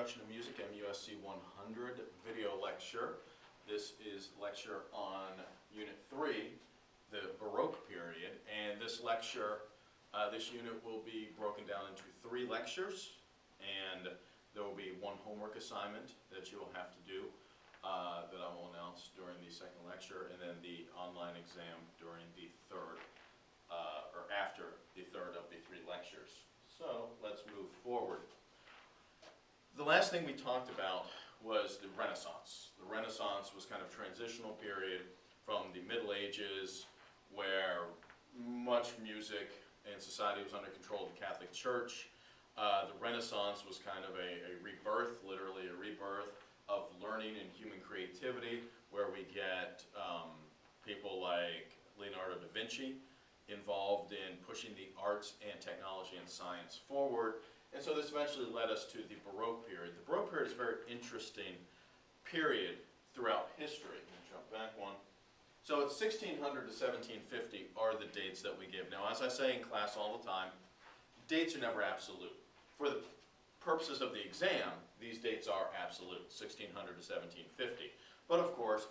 Introduction to Music, MUSC 100 video lecture. This is lecture on Unit 3, the Baroque period, and this lecture, this unit will be broken down into 3 lectures, and there will be one homework assignment that you will have to do that I will announce during the second lecture, and then the online exam during the third, or after the third of the 3 lectures. So let's move forward. The last thing we talked about was the Renaissance. The Renaissance was kind of a transitional period from the Middle Ages, where much music and society was under control of the Catholic Church. The Renaissance was kind of a rebirth, literally a rebirth of learning and human creativity, where we get people like Leonardo da Vinci involved in pushing the arts and technology and science forward. And so this eventually led us to the Baroque period. The Baroque period is a very interesting period throughout history. Let me jump back one. So it's 1600 to 1750 are the dates that we give. Now, as I say in class all the time, dates are never absolute. For the purposes of the exam, these dates are absolute, 1600 to 1750. But of course,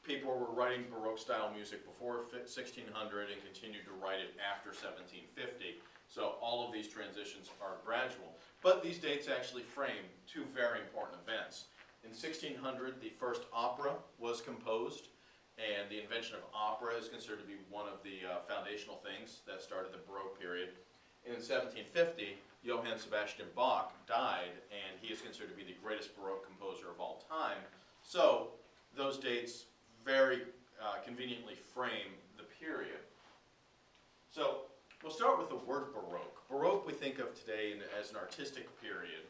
people were writing Baroque-style music before 1600 and continued to write it after 1750. So all of these transitions are gradual. But these dates actually frame 2 very important events. In 1600, the first opera was composed, and the invention of opera is considered to be one of the foundational things that started the Baroque period. In 1750, Johann Sebastian Bach died, and he is considered to be the greatest Baroque composer of all time. So those dates very conveniently frame the period. So we'll start with the word Baroque. Baroque we think of today as an artistic period,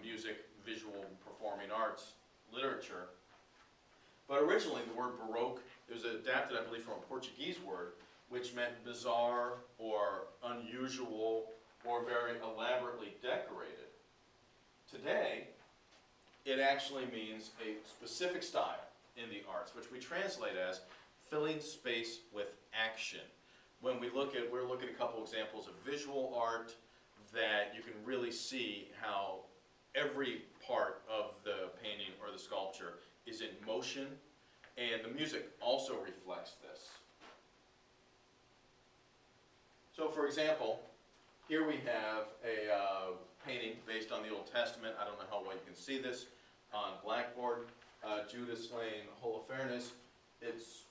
music, visual, performing arts, literature. But originally the word Baroque, it was adapted, I believe, from a Portuguese word, which meant bizarre or unusual or very elaborately decorated. Today, it actually means a specific style in the arts, which we translate as filling space with action. When we're looking at a couple examples of visual art that you can really see how every part of the painting or the sculpture is in motion, and the music also reflects this. So for example, here we have a painting based on the Old Testament. I don't know how well you can see this on Blackboard. Judas slaying Holofernes. It's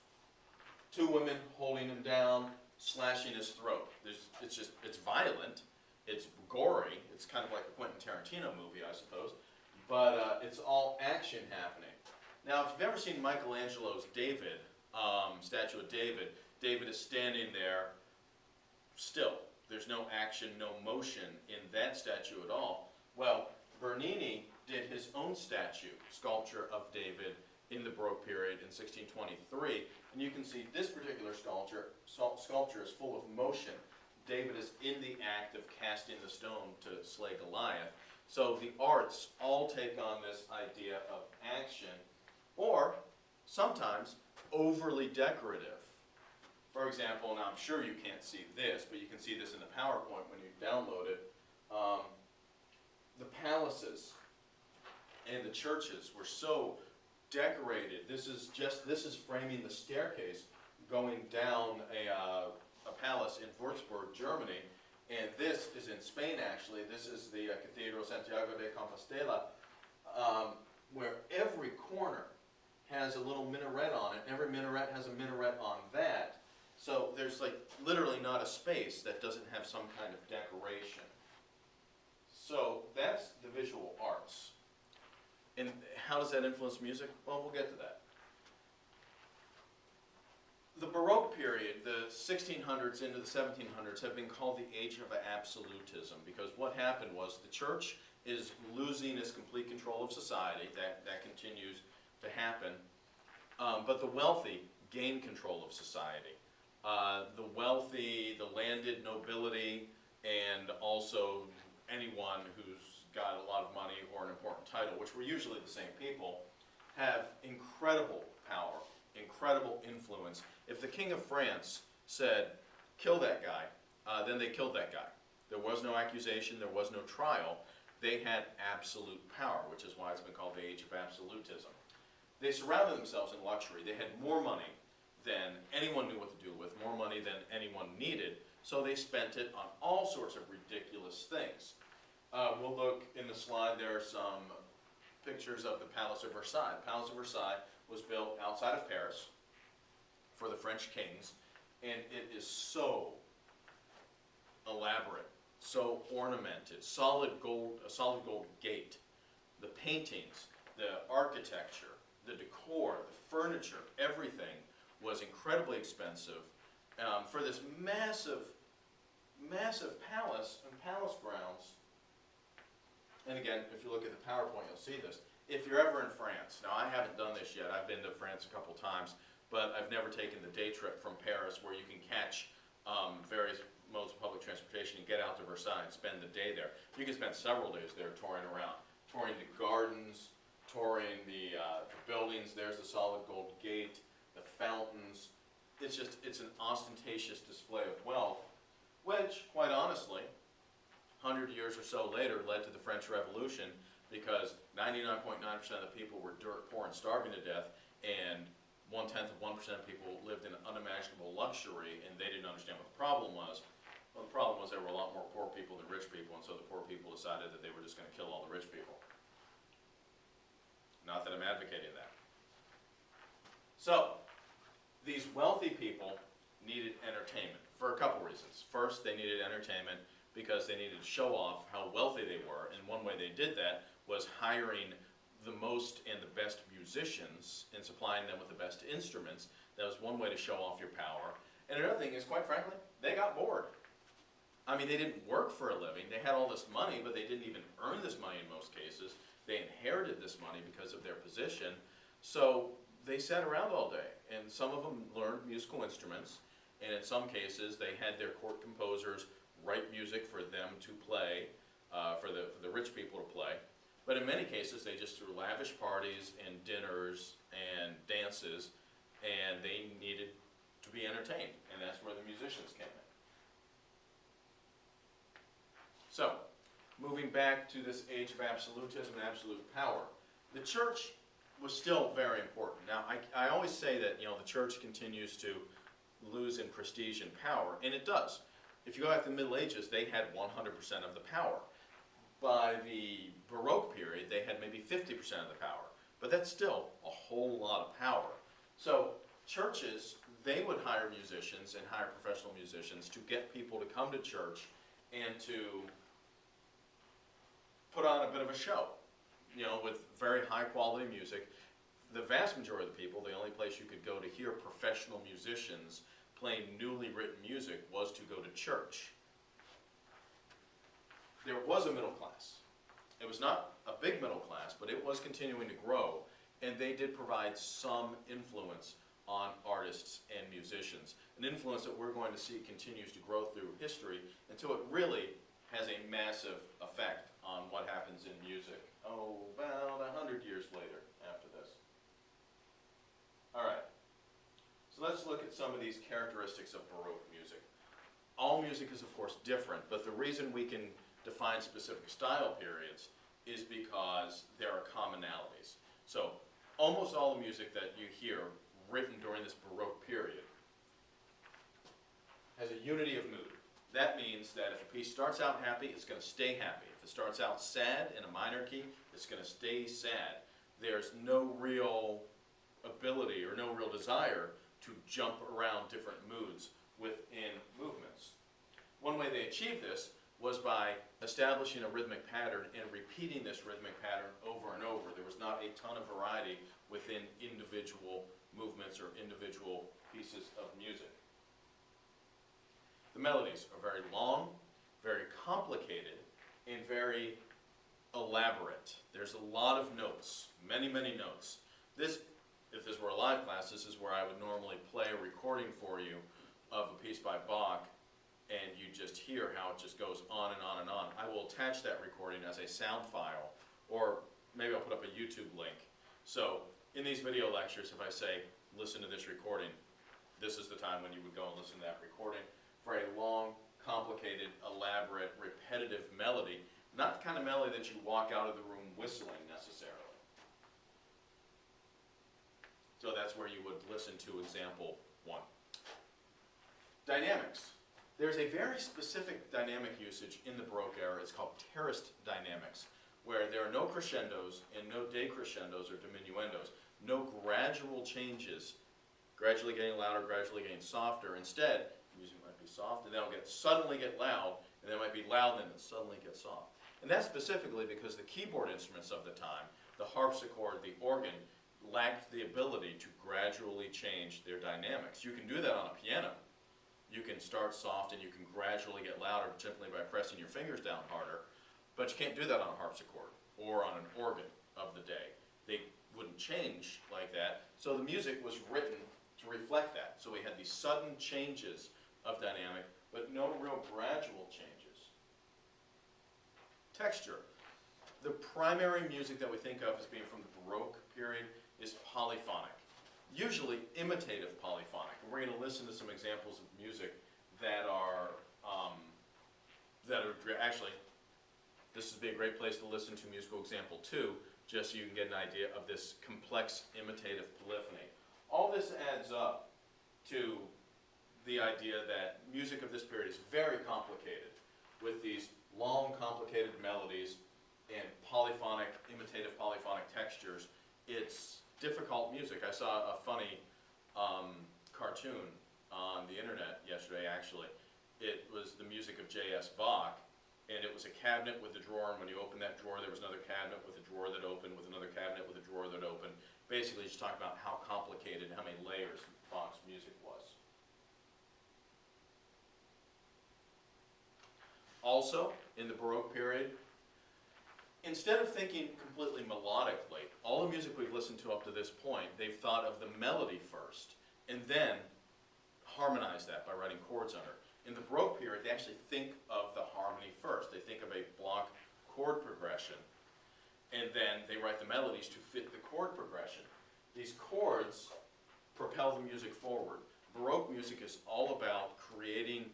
2 women holding him down, slashing his throat. It's violent, it's gory, it's kind of like a Quentin Tarantino movie, I suppose, but it's all action happening. Now, if you've ever seen Michelangelo's David, statue of David, David is standing there still. There's no action, no motion in that statue at all. Well, Bernini did his own sculpture of David in the Baroque period in 1623, and you can see this particular sculpture is full of motion. David is in the act of casting the stone to slay Goliath. So the arts all take on this idea of action, or sometimes overly decorative. For example, now I'm sure you can't see this, but you can see this in the PowerPoint when you download it. The palaces and the churches were so decorated. This is framing the staircase going down a palace in Würzburg, Germany, and this is in Spain actually. This is the Cathedral Santiago de Compostela, where every corner has a little minaret on it, and every minaret has a minaret on that. So there's like literally not a space that doesn't have some kind of decoration. So that's the visual arts. And how does that influence music? Well, we'll get to that. The Baroque period, the 1600s into the 1700s, have been called the age of absolutism, because what happened was the church is losing its complete control of society. That continues to happen. But the wealthy gain control of society. The wealthy, the landed nobility, and also anyone who's got a lot of money or an important title, which were usually the same people, have incredible power, incredible influence. If the King of France said, "Kill that guy," then they killed that guy. There was no accusation, there was no trial. they had absolute power, which is why it's been called the age of absolutism. They surrounded themselves in luxury. They had more money than anyone knew what to do with, more money than anyone needed, so they spent it on all sorts of ridiculous things. We'll look in the slide, there are some pictures of the Palace of Versailles. The Palace of Versailles was built outside of Paris for the French kings, and it is so elaborate, so ornamented, a solid gold gate, the paintings, the architecture, the decor, the furniture, everything was incredibly expensive for this massive palace and palace grounds. And again, if you look at the PowerPoint, you'll see this. If you're ever in France, now I haven't done this yet, I've been to France a couple times, but I've never taken the day trip from Paris where you can catch various modes of public transportation and get out to Versailles and spend the day there. You can spend several days there touring around, touring the gardens, touring the buildings. There's the solid gold gate, the fountains. It's an ostentatious display of wealth, which, quite honestly, 100 years or so later led to the French Revolution, because 99.9% of the people were dirt poor and starving to death, and 1/10 of 1% of people lived in unimaginable luxury, and they didn't understand what the problem was. Well, the problem was there were a lot more poor people than rich people, and so the poor people decided that they were just going to kill all the rich people. Not that I'm advocating that. So, these wealthy people needed entertainment for a couple reasons. First, they needed entertainment because they needed to show off how wealthy they were, and one way they did that was hiring the most and the best musicians and supplying them with the best instruments. That was one way to show off your power. And another thing is, quite frankly, they got bored. I mean, they didn't work for a living. They had all this money, but they didn't even earn this money in most cases. They inherited this money because of their position. So they sat around all day, and some of them learned musical instruments, and in some cases they had their court composers write music for them to play, for the rich people to play. But in many cases they just threw lavish parties and dinners and dances, and they needed to be entertained, and that's where the musicians came in. So, moving back to this age of absolutism and absolute power, the church was still very important. Now, I always say that, you know, the church continues to lose in prestige and power, and it does. If you go back to the Middle Ages, they had 100% of the power. By the Baroque period, they had maybe 50% of the power, but that's still a whole lot of power. So churches, they would hire musicians and hire professional musicians to get people to come to church and to put on a bit of a show, you know, with very high quality music. The vast majority of the people, the only place you could go to hear professional musicians playing newly written music was to go to church. There was a middle class. It was not a big middle class, but it was continuing to grow, and they did provide some influence on artists and musicians. An influence that we're going to see continues to grow through history until it really has a massive effect on what happens in music, about 100 years later after this. All right, so let's look at some of these characteristics of Baroque music. All music is, of course, different, but the reason we can define specific style periods is because there are commonalities. So almost all the music that you hear written during this Baroque period has a unity of mood. That means that if a piece starts out happy, it's going to stay happy. If it starts out sad in a minor key, it's going to stay sad. There's no real ability or no real desire to jump around different moods within movements. One way they achieved this was by establishing a rhythmic pattern and repeating this rhythmic pattern over and over. There was not a ton of variety within individual movements or individual pieces of music. The melodies are very long, very complicated, and very elaborate. There's a lot of notes, many, many notes. This, if this were a live class, this is where I would normally play a recording for you of a piece by Bach, and you just hear how it just goes on and on and on. I will attach that recording as a sound file, or maybe I'll put up a YouTube link. So in these video lectures, if I say, listen to this recording, this is the time when you would go and listen to that recording. For a long, complicated, elaborate, repetitive melody, not the kind of melody that you walk out of the room whistling necessarily. So that's where you would listen to example 1. Dynamics. There's a very specific dynamic usage in the Baroque era. It's called terraced dynamics, where there are no crescendos and no decrescendos or diminuendos, no gradual changes, gradually getting louder, gradually getting softer. Instead, music might be soft, and then it'll suddenly get loud, and then it might be loud, and then suddenly get soft. And that's specifically because the keyboard instruments of the time, the harpsichord, the organ, lacked the ability to gradually change their dynamics. You can do that on a piano. You can start soft and you can gradually get louder simply by pressing your fingers down harder, but you can't do that on a harpsichord or on an organ of the day. They wouldn't change like that, so the music was written to reflect that. So we had these sudden changes of dynamic, but no real gradual changes. Texture. The primary music that we think of as being from the Baroque period is polyphonic, usually imitative polyphonic. And we're going to listen to some examples of music that are actually, this would be a great place to listen to musical example 2, just so you can get an idea of this complex imitative polyphony. All this adds up to the idea that music of this period is very complicated, with these long, complicated melodies and polyphonic, imitative polyphonic textures. It's difficult music. I saw a funny cartoon on the internet yesterday, actually. It was the music of J.S. Bach, and it was a cabinet with a drawer, and when you opened that drawer, there was another cabinet with a drawer that opened, with another cabinet with a drawer that opened. Basically, just talking about how complicated, how many layers Bach's music was. Also, in the Baroque period, instead of thinking completely melodically, all the music we've listened to up to this point, they've thought of the melody first, and then harmonized that by writing chords under. In the Baroque period, they actually think of the harmony first. They think of a block chord progression, and then they write the melodies to fit the chord progression. These chords propel the music forward. Baroque music is all about creating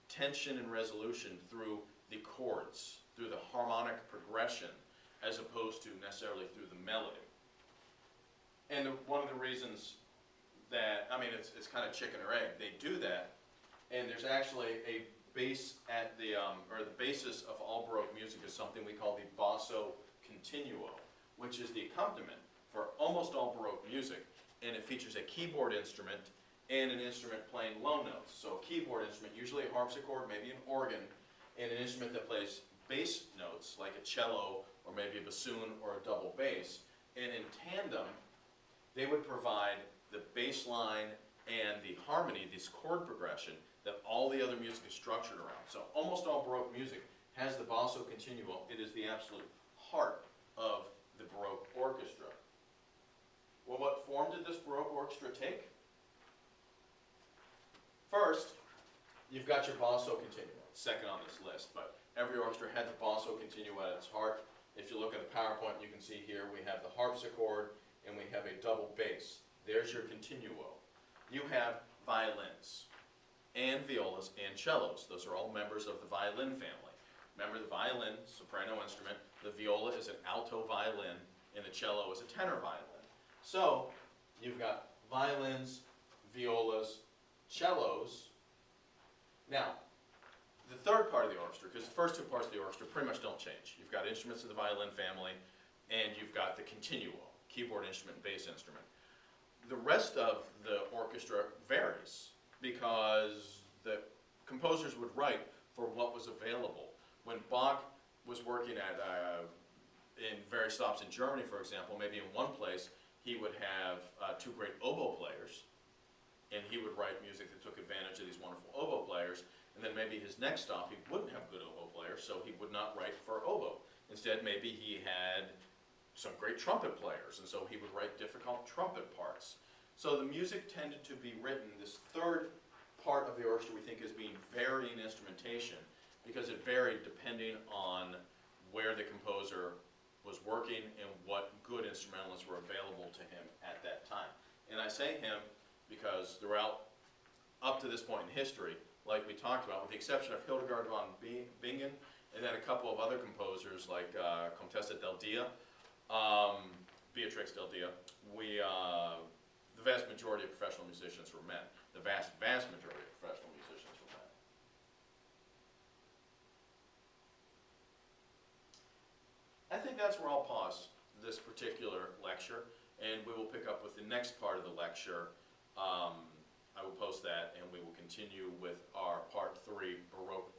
tension and resolution through the chords, through the harmonic progression, as opposed to necessarily through the melody. And one of the reasons that, I mean, it's kind of chicken or egg. They do that, and there's actually a base at the, or the basis of all Baroque music is something we call the basso continuo, which is the accompaniment for almost all Baroque music, and it features a keyboard instrument and an instrument playing low notes. So a keyboard instrument, usually a harpsichord, maybe an organ, and an instrument that plays bass notes like a cello or maybe a bassoon or a double bass. And in tandem, they would provide the bass line and the harmony, this chord progression that all the other music is structured around. So almost all Baroque music has the basso continuo. It is the absolute heart of the Baroque orchestra. Well, what form did this Baroque orchestra take? First, you've got your basso continuo, second on this list, but every orchestra had the basso continuo at its heart. If you look at the PowerPoint, you can see here we have the harpsichord and we have a double bass. There's your continuo. You have violins and violas and cellos. Those are all members of the violin family. Remember, the violin, soprano instrument, the viola is an alto violin, and the cello is a tenor violin. So, you've got violins, violas, cellos. Now, the third part of the orchestra, because the first two parts of the orchestra pretty much don't change. You've got instruments of the violin family, and you've got the continuo, keyboard instrument, bass instrument. The rest of the orchestra varies, because the composers would write for what was available. When Bach was working at, in various stops in Germany, for example, maybe in one place, he would have two great oboe players, and he would write music that took advantage of these wonderful oboe players. And then maybe his next stop, he wouldn't have good oboe players, so he would not write for oboe. Instead, maybe he had some great trumpet players, and so he would write difficult trumpet parts. So the music tended to be written, this third part of the orchestra we think is being varying instrumentation, because it varied depending on where the composer was working and what good instrumentalists were available to him at that time. And I say him because throughout, up to this point in history, like we talked about, with the exception of Hildegard von Bingen and then a couple of other composers like Comtessa del Dia, Beatrix del Dia. The vast majority of professional musicians were men. The vast majority of professional musicians were men. I think that's where I'll pause this particular lecture, and we will pick up with the next part of the lecture. I will post that, and we will continue with our Part 3 Baroque